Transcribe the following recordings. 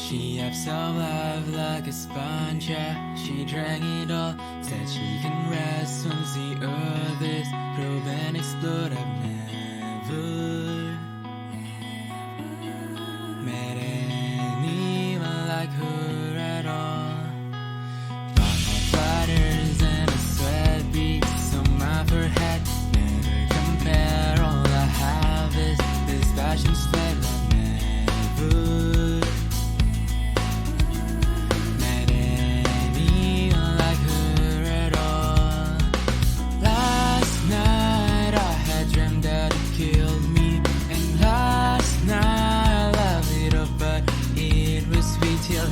She absorbed love like a sponge, yeah. She drank it all, said she can rest once the earth is probe and explode. I've never met anyone like her at all. Thought my flutters and a sweat beats on my forehead. Never compare, all I have is this passion sweat. I've never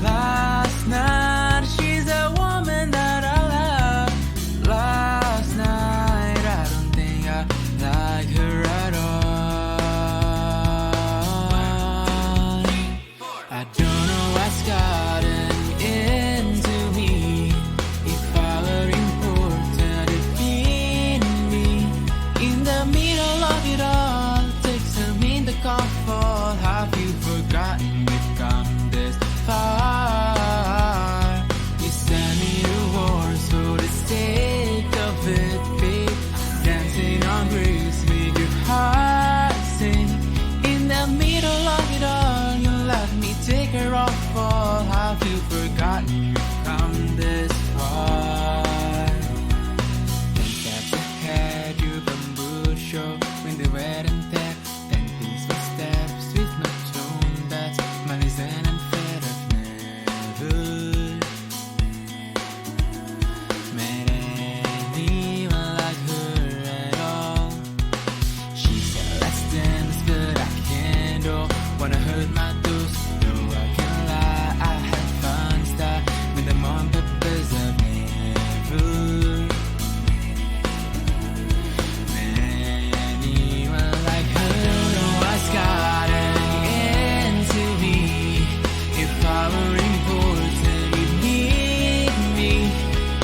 last night. She's a woman that I love. Last night, I don't think I like her at all. I don't know what's gotten into me. If I were important, it'd be me. In the middle of it all, takes a minute to call for. Have you forgotten we've come this far? You send me to wars for the sake of it, babe. Dancing on grace, make your heart sing. In the middle of it all, you let me take her off all. Have you forgotten you've come this far? 10 steps ahead, you bamboo show. When the wet and tap, 10 things with steps with no tone. That's my reason I'm fed. I've never met anyone like her at all. She said let's dance, but I can't. Don't wanna hurt my toes. No, I can't lie, I had fun stuff with them on purpose. I've never met anyone like her. I don't know what's gotten into me. If I were important, you'd need me.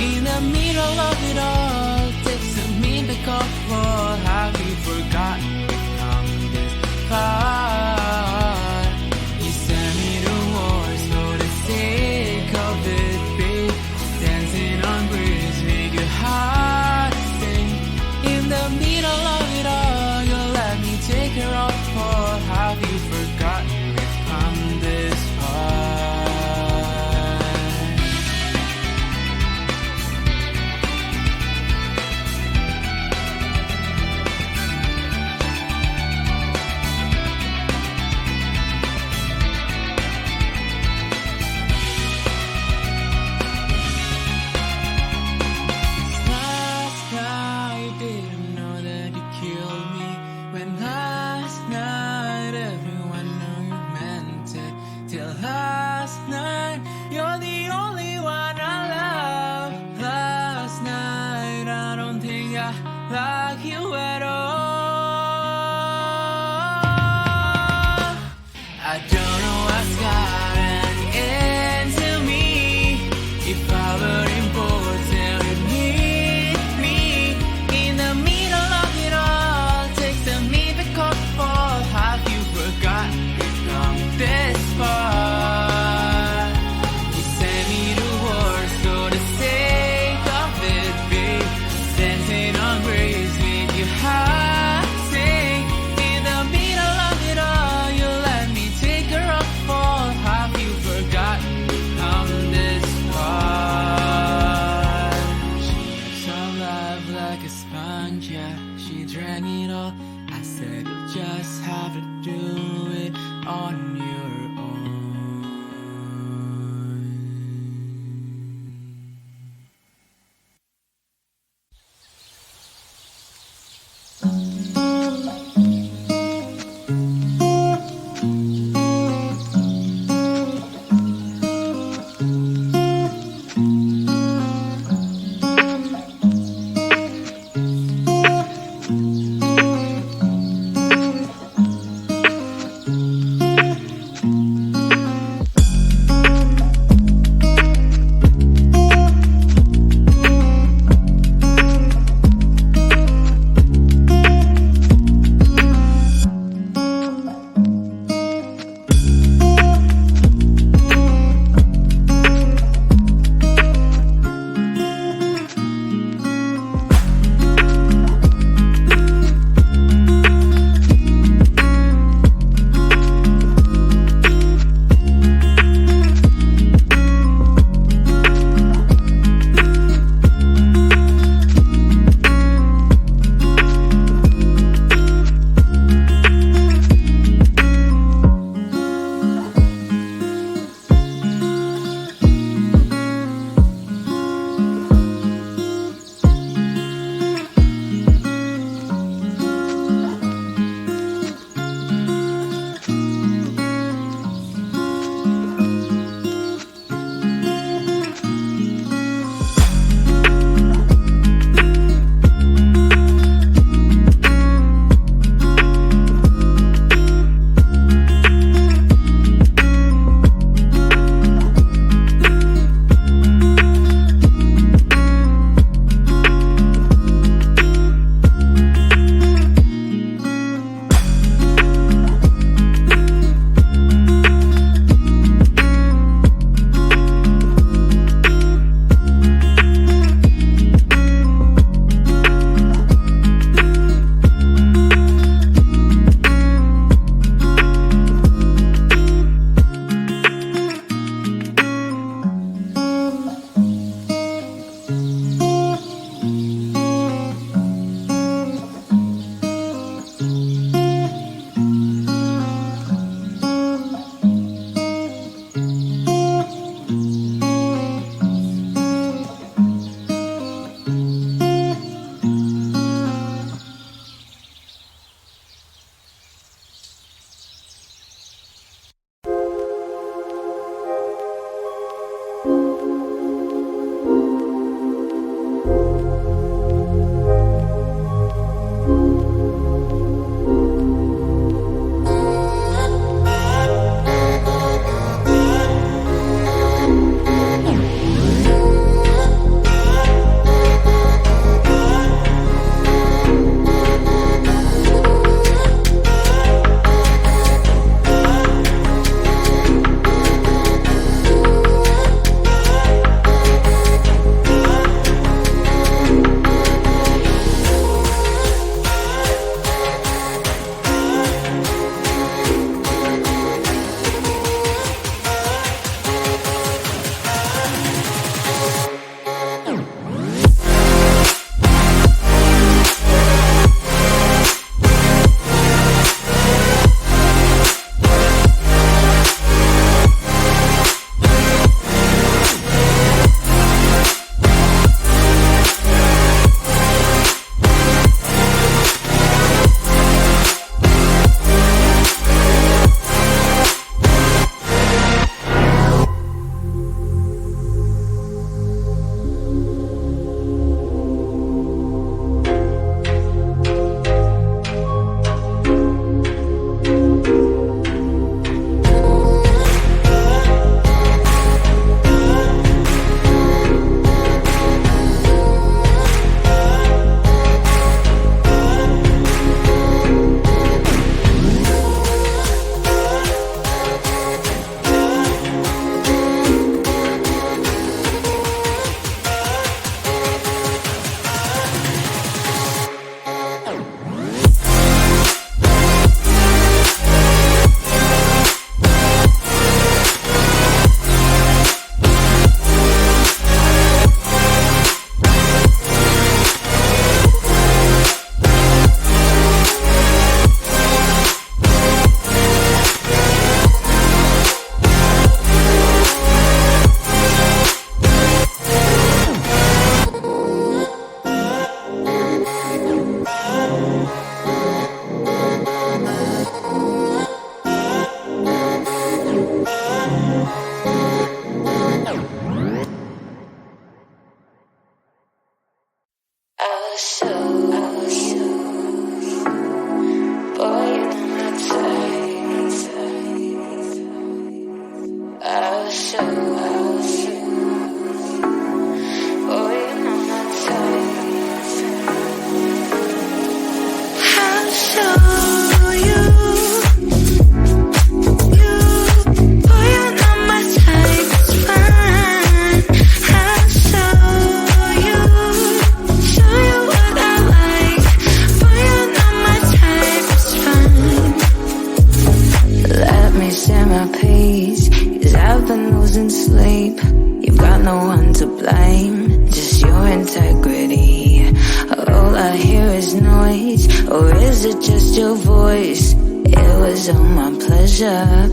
In the middle of it all, takes a minute to call for. Have you forgotten we've come this far? You sent me to wars for the sake of it, babe. Dancing on grace, make your heart sing. In the middle of it all, you let me take her off for. Have you forgotten we've come this far? Last night, didn't know that you killed me. When last night, everyone knew you meant it. Till last night, you're the only one I love. Last night, I don't think I like you at all. I don't know what's gotten into me. If I were important, you'd need me. In the middle of it all, takes a minute to call for. Have you forgotten we've come this far? You sent me to wars for the sake of it, babe. Dancing on grace, make your heart sing. In the middle of it all, you let me take her off fall. Have you forgotten we've come this far? She absorbed love like a sponge, yeah. She drank it all. I said you'll just have to do it on your own.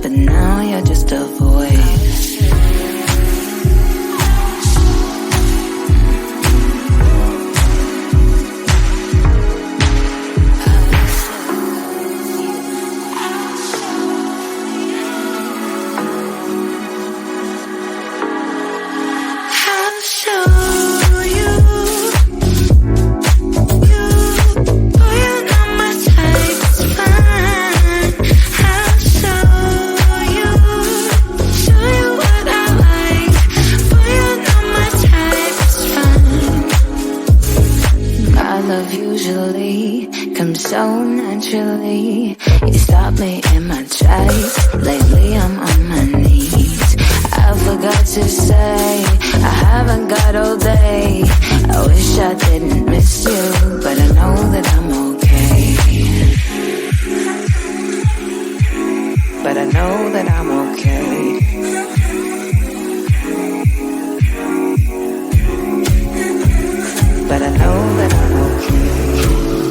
But now you're just a voice. Usually comes so naturally. You stop me in my tracks. Lately I'm on my knees. I forgot to say I haven't got all day. I wish I didn't miss you, but I know that I'm okay. But I know that I'm okay. But I know that I'm okay.